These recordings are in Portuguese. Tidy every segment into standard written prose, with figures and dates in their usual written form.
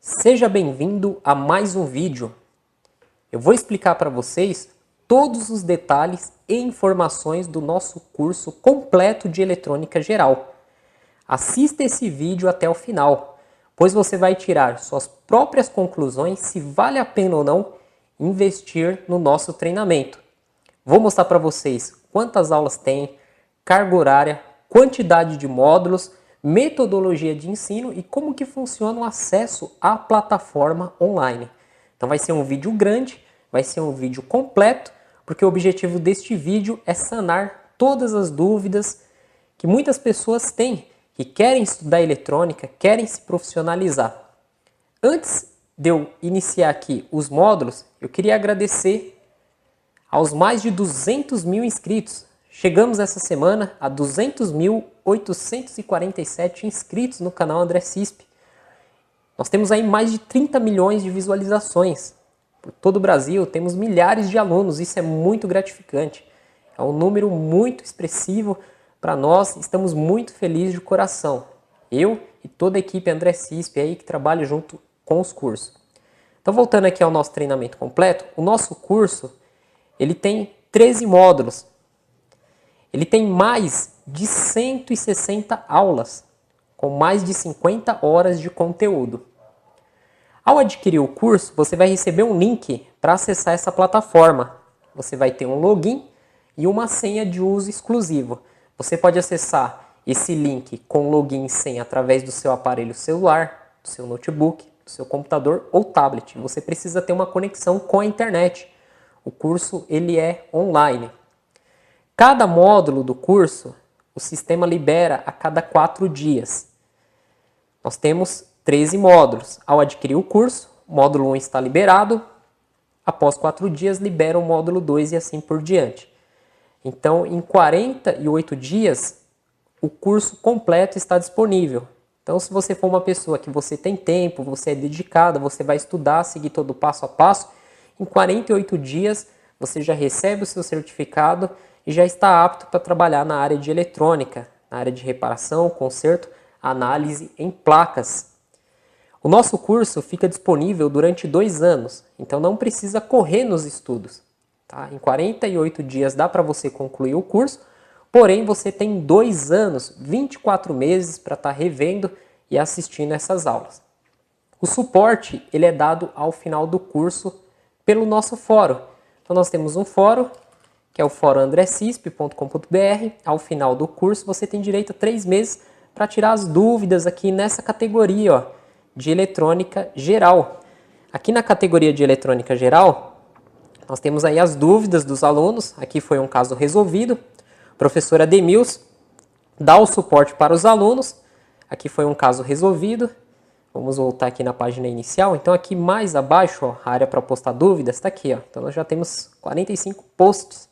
Seja bem-vindo a mais um vídeo. Eu vou explicar para vocês todos os detalhes e informações do nosso curso completo de eletrônica geral. Assista esse vídeo até o final, pois você vai tirar suas próprias conclusões se vale a pena ou não investir no nosso treinamento. Vou mostrar para vocês quantas aulas tem, carga horária, quantidade de módulos, metodologia de ensino e como que funciona o acesso à plataforma online. Então vai ser um vídeo grande, vai ser um vídeo completo, porque o objetivo deste vídeo é sanar todas as dúvidas que muitas pessoas têm, que querem estudar eletrônica, querem se profissionalizar. Antes de eu iniciar aqui os módulos, eu queria agradecer aos mais de 200 mil inscritos. Chegamos essa semana a 200.847 inscritos no canal André Cisp. Nós temos aí mais de 30 milhões de visualizações. Por todo o Brasil, temos milhares de alunos, isso é muito gratificante. É um número muito expressivo para nós, estamos muito felizes de coração. Eu e toda a equipe André Cisp aí que trabalha junto com os cursos. Então, voltando aqui ao nosso treinamento completo, o nosso curso ele tem 13 módulos. Ele tem mais de 160 aulas, com mais de 50 horas de conteúdo. Ao adquirir o curso, você vai receber um link para acessar essa plataforma. Você vai ter um login e uma senha de uso exclusivo. Você pode acessar esse link com login e senha através do seu aparelho celular, do seu notebook, do seu computador ou tablet. Você precisa ter uma conexão com a internet. O curso ele é online. Cada módulo do curso, o sistema libera a cada 4 dias. Nós temos 13 módulos. Ao adquirir o curso, o módulo 1 está liberado. Após 4 dias, libera o módulo 2 e assim por diante. Então, em 48 dias, o curso completo está disponível. Então, se você for uma pessoa que você tem tempo, você é dedicada, você vai estudar, seguir todo o passo a passo, em 48 dias, você já recebe o seu certificado e já está apto para trabalhar na área de eletrônica, na área de reparação, conserto, análise em placas. O nosso curso fica disponível durante 2 anos, então não precisa correr nos estudos. Tá? Em 48 dias dá para você concluir o curso, porém você tem 2 anos, 24 meses para estar revendo e assistindo essas aulas. O suporte ele é dado ao final do curso pelo nosso fórum. Então nós temos um fórum, que é o fórum andrecisp.com.br. Ao final do curso você tem direito a 3 meses para tirar as dúvidas aqui nessa categoria ó, de eletrônica geral. Aqui na categoria de eletrônica geral, nós temos aí as dúvidas dos alunos. Aqui foi um caso resolvido. O professor Ademils dá o suporte para os alunos. Aqui foi um caso resolvido. Vamos voltar aqui na página inicial. Então aqui mais abaixo, ó, a área para postar dúvidas está aqui. Ó. Então nós já temos 45 posts.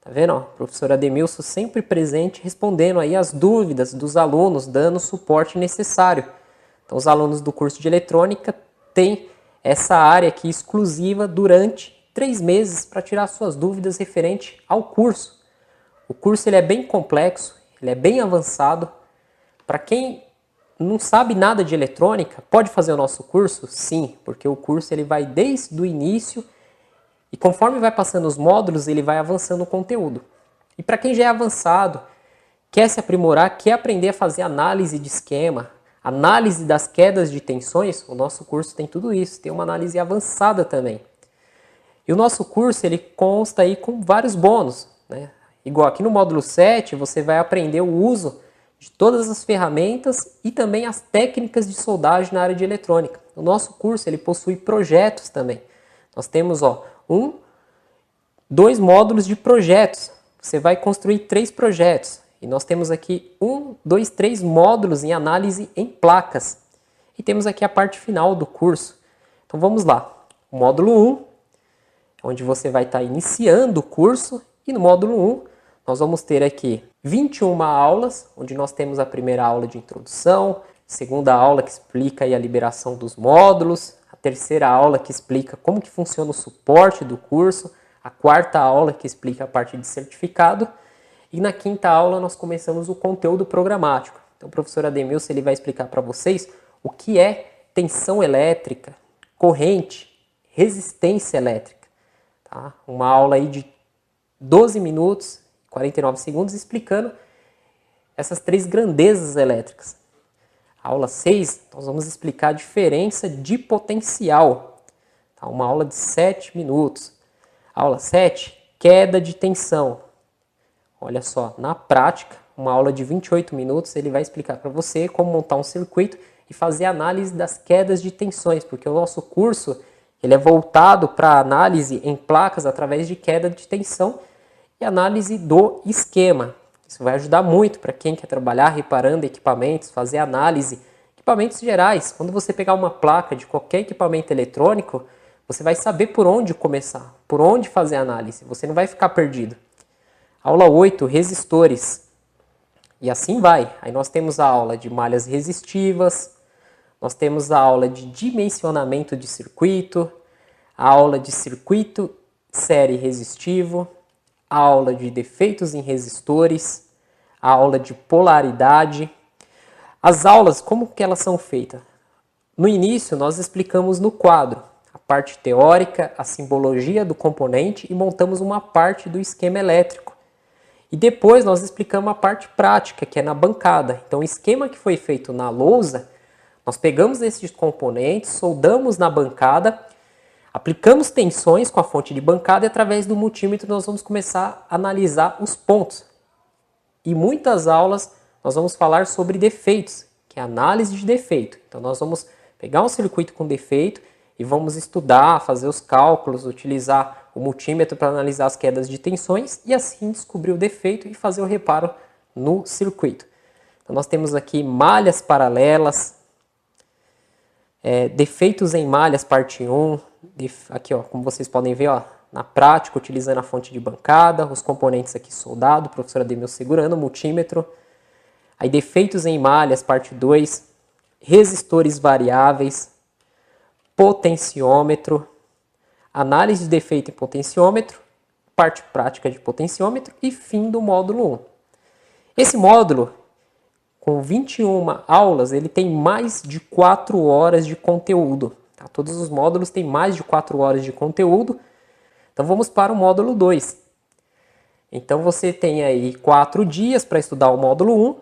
Tá vendo? Ó, professor Ademilson sempre presente, respondendo aí as dúvidas dos alunos, dando o suporte necessário. Então os alunos do curso de eletrônica têm essa área aqui exclusiva durante 3 meses para tirar suas dúvidas referente ao curso. O curso ele é bem complexo, ele é bem avançado. Para quem não sabe nada de eletrônica, pode fazer o nosso curso? Sim, porque o curso ele vai desde o início e conforme vai passando os módulos, ele vai avançando o conteúdo. E para quem já é avançado, quer se aprimorar, quer aprender a fazer análise de esquema, análise das quedas de tensões, o nosso curso tem tudo isso, tem uma análise avançada também. E o nosso curso ele consta aí com vários bônus, né? Igual aqui no módulo 7, você vai aprender o uso de todas as ferramentas e também as técnicas de soldagem na área de eletrônica. O nosso curso ele possui projetos também. Nós temos 2 módulos de projetos. Você vai construir 3 projetos. E nós temos aqui 3 módulos em análise em placas. E temos aqui a parte final do curso. Então vamos lá. O módulo 1, onde você vai estar iniciando o curso. E no módulo 1, nós vamos ter aqui 21 aulas, onde nós temos a primeira aula de introdução, segunda aula que explica aí a liberação dos módulos, a terceira aula que explica como que funciona o suporte do curso, a quarta aula que explica a parte de certificado e na quinta aula nós começamos o conteúdo programático. Então o professor Ademilson ele vai explicar para vocês o que é tensão elétrica, corrente, resistência elétrica. Tá? Uma aula aí de 12 minutos e 49 segundos explicando essas três grandezas elétricas. Aula 6, nós vamos explicar a diferença de potencial. Tá? Uma aula de 7 minutos. Aula 7, queda de tensão. Olha só, na prática, uma aula de 28 minutos, ele vai explicar para você como montar um circuito e fazer análise das quedas de tensões, porque o nosso curso ele é voltado para análise em placas através de queda de tensão e análise do esquema. Isso vai ajudar muito para quem quer trabalhar reparando equipamentos, fazer análise, equipamentos gerais. Quando você pegar uma placa de qualquer equipamento eletrônico, você vai saber por onde começar, por onde fazer a análise. Você não vai ficar perdido. Aula 8, resistores. E assim vai. Aí nós temos a aula de malhas resistivas, nós temos a aula de dimensionamento de circuito, a aula de circuito série resistivo, a aula de defeitos em resistores, a aula de polaridade. As aulas, como que elas são feitas? No início, nós explicamos no quadro a parte teórica, a simbologia do componente e montamos uma parte do esquema elétrico. E depois nós explicamos a parte prática, que é na bancada. Então o esquema que foi feito na lousa, nós pegamos esses componentes, soldamos na bancada, aplicamos tensões com a fonte de bancada e através do multímetro nós vamos começar a analisar os pontos. E muitas aulas nós vamos falar sobre defeitos, que é análise de defeito. Então nós vamos pegar um circuito com defeito e vamos estudar, fazer os cálculos, utilizar o multímetro para analisar as quedas de tensões e assim descobrir o defeito e fazer o reparo no circuito. Então nós temos aqui malhas paralelas, defeitos em malhas parte 1, aqui ó, como vocês podem ver, ó, na prática utilizando a fonte de bancada, os componentes aqui soldados, o professor Ademir segurando o multímetro. Aí defeitos em malhas parte 2, resistores variáveis, potenciômetro, análise de defeito em potenciômetro, parte prática de potenciômetro e fim do módulo 1. Esse módulo, com 21 aulas, ele tem mais de 4 horas de conteúdo. Tá? Todos os módulos têm mais de 4 horas de conteúdo. Então vamos para o módulo 2. Então você tem aí 4 dias para estudar o módulo 1,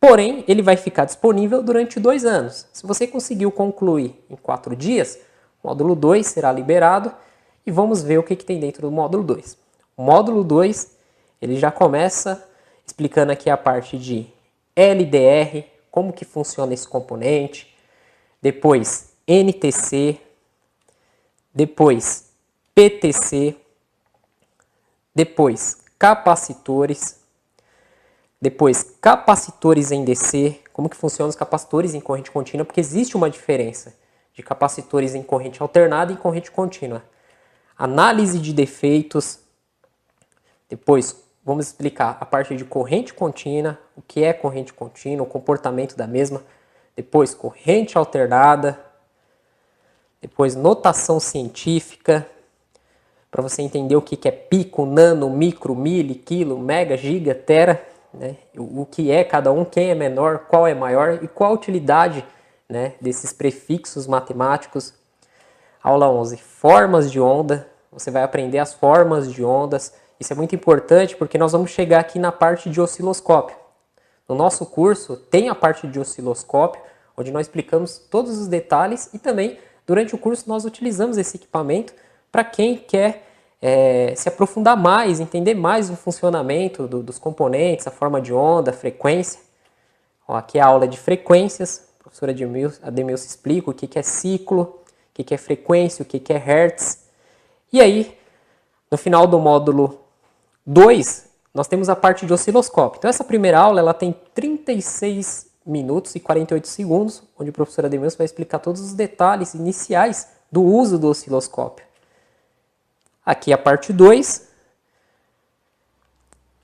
porém ele vai ficar disponível durante 2 anos. Se você conseguiu concluir em 4 dias, o módulo 2 será liberado e vamos ver o que tem dentro do módulo 2. O módulo 2 ele já começa explicando aqui a parte de LDR, como que funciona esse componente, depois NTC, depois PTC, depois capacitores, depois capacitores em DC, como que funcionam os capacitores em corrente contínua, porque existe uma diferença de capacitores em corrente alternada e corrente contínua. Análise de defeitos, depois vamos explicar a parte de corrente contínua, o que é corrente contínua, o comportamento da mesma, depois corrente alternada, depois notação científica, para você entender o que é pico, nano, micro, mili, quilo, mega, giga, tera, né? O que é cada um, quem é menor, qual é maior e qual a utilidade, né, desses prefixos matemáticos. Aula 11, formas de onda, você vai aprender as formas de ondas. Isso é muito importante porque nós vamos chegar aqui na parte de osciloscópio. No nosso curso tem a parte de osciloscópio, onde nós explicamos todos os detalhes e também durante o curso nós utilizamos esse equipamento para quem quer se aprofundar mais, entender mais o funcionamento dos componentes, a forma de onda, a frequência. Ó, aqui é a aula de frequências, a professora Ademir explica o que é ciclo, o que é frequência, o que é hertz. E aí, no final do módulo 2, nós temos a parte de osciloscópio. Então essa primeira aula ela tem 36 minutos e 48 segundos, onde o professor Ademir vai explicar todos os detalhes iniciais do uso do osciloscópio. Aqui a parte 2,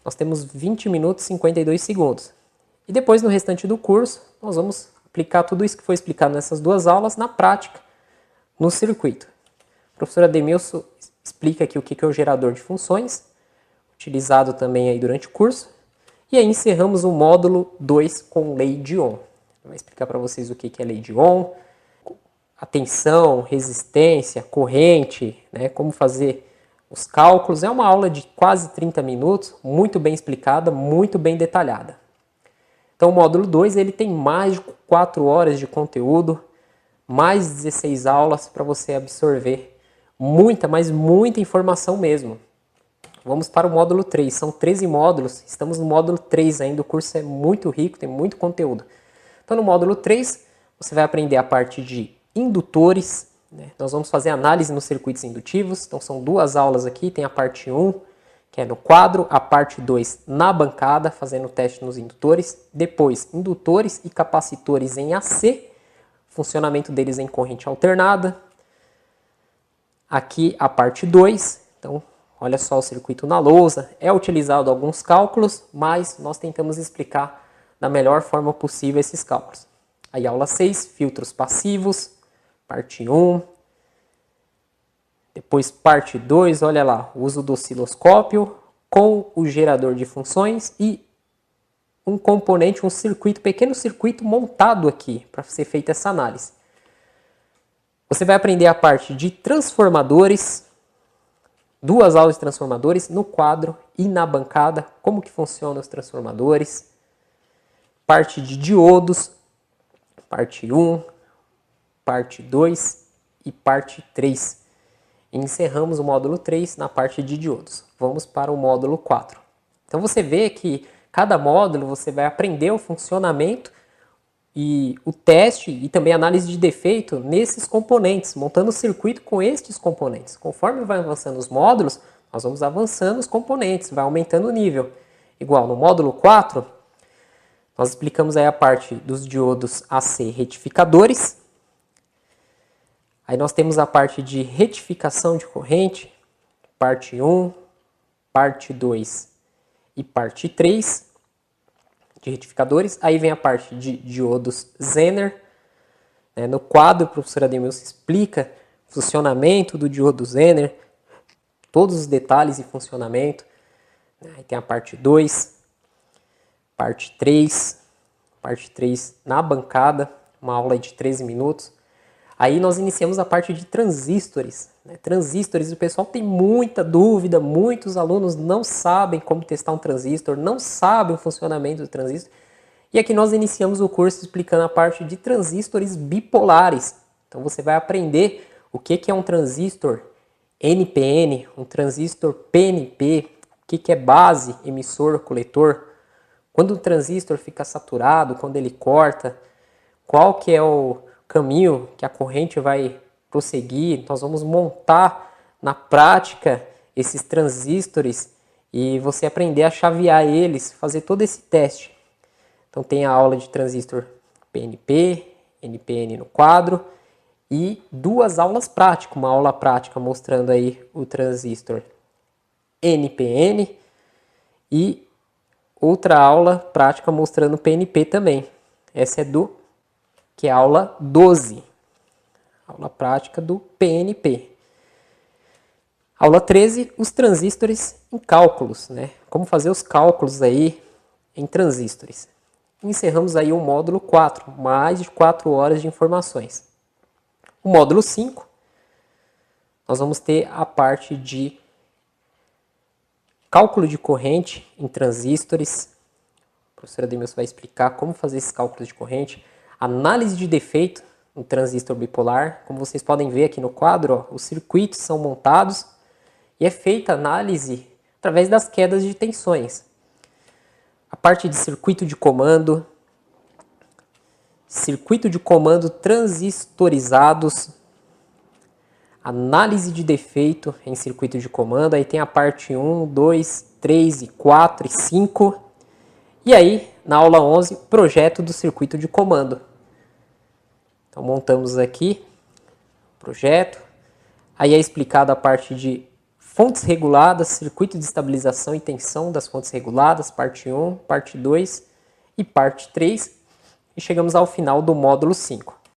nós temos 20 minutos e 52 segundos. E depois no restante do curso, nós vamos aplicar tudo isso que foi explicado nessas 2 aulas na prática, no circuito. O professor Ademilson explica aqui o que é o gerador de funções, utilizado também aí durante o curso. E aí encerramos o módulo 2 com lei de Ohm. Vai explicar para vocês o que é lei de Ohm, a tensão, resistência, corrente, né, como fazer os cálculos. É uma aula de quase 30 minutos, muito bem explicada, muito bem detalhada. Então o módulo 2 ele tem mais de 4 horas de conteúdo, mais 16 aulas para você absorver muita, mas muita informação mesmo. Vamos para o módulo 3, são 13 módulos, estamos no módulo 3 ainda, o curso é muito rico, tem muito conteúdo. Então no módulo 3 você vai aprender a parte de indutores, né? Nós vamos fazer análise nos circuitos indutivos, então são 2 aulas aqui, tem a parte 1, que é no quadro, a parte 2 na bancada, fazendo teste nos indutores, depois indutores e capacitores em AC, funcionamento deles em corrente alternada. Aqui a parte 2, então olha só o circuito na lousa, é utilizado alguns cálculos, mas nós tentamos explicar da melhor forma possível esses cálculos. Aí aula 6, filtros passivos, parte 1. Depois parte 2, olha lá, o uso do osciloscópio com o gerador de funções e um componente, um circuito, pequeno circuito montado aqui para ser feita essa análise. Você vai aprender a parte de transformadores, 2 aulas de transformadores no quadro e na bancada, como que funcionam os transformadores, parte de diodos, parte 1, parte 2 e parte 3. E encerramos o módulo 3 na parte de diodos. Vamos para o módulo 4. Então você vê que cada módulo você vai aprender o funcionamento e o teste e também a análise de defeito nesses componentes, montando o circuito com estes componentes. Conforme vai avançando os módulos, nós vamos avançando os componentes, vai aumentando o nível. Igual no módulo 4, nós explicamos aí a parte dos diodos AC retificadores. Aí nós temos a parte de retificação de corrente, parte 1, parte 2 e parte 3 de retificadores. Aí vem a parte de diodos Zener. No quadro, o professor Ademilson explica o funcionamento do diodo Zener, todos os detalhes e funcionamento. Aí tem a parte 2, parte 3 na bancada, uma aula de 13 minutos. Aí nós iniciamos a parte de transistores. Transistores, o pessoal tem muita dúvida, muitos alunos não sabem como testar um transistor, não sabem o funcionamento do transistor. E aqui nós iniciamos o curso explicando a parte de transistores bipolares. Então você vai aprender o que é um transistor NPN, um transistor PNP, o que é base, emissor, coletor, quando o transistor fica saturado, quando ele corta, qual que é o caminho que a corrente vai prosseguir. Nós vamos montar na prática esses transistores e você aprender a chavear eles, fazer todo esse teste. Então tem a aula de transistor PNP, NPN no quadro e 2 aulas práticas, uma aula prática mostrando aí o transistor NPN e outra aula prática mostrando o PNP também. Essa é que é a aula 12, aula prática do PNP. Aula 13, os transistores em cálculos, Como fazer os cálculos aí em transistores. Encerramos aí o módulo 4, mais de 4 horas de informações. O módulo 5, nós vamos ter a parte de cálculo de corrente em transistores. O professor Ademilson vai explicar como fazer esses cálculos de corrente. Análise de defeito no transistor bipolar. Como vocês podem ver aqui no quadro, os circuitos são montados e é feita a análise através das quedas de tensões. A parte de circuito de comando transistorizados, análise de defeito em circuito de comando. Aí tem a parte 1, 2, 3, e 4 e 5. E aí, na aula 11, projeto do circuito de comando. Então, montamos aqui o projeto. Aí é explicada a parte de fontes reguladas, circuito de estabilização e tensão das fontes reguladas, parte 1, parte 2 e parte 3. E chegamos ao final do módulo 5.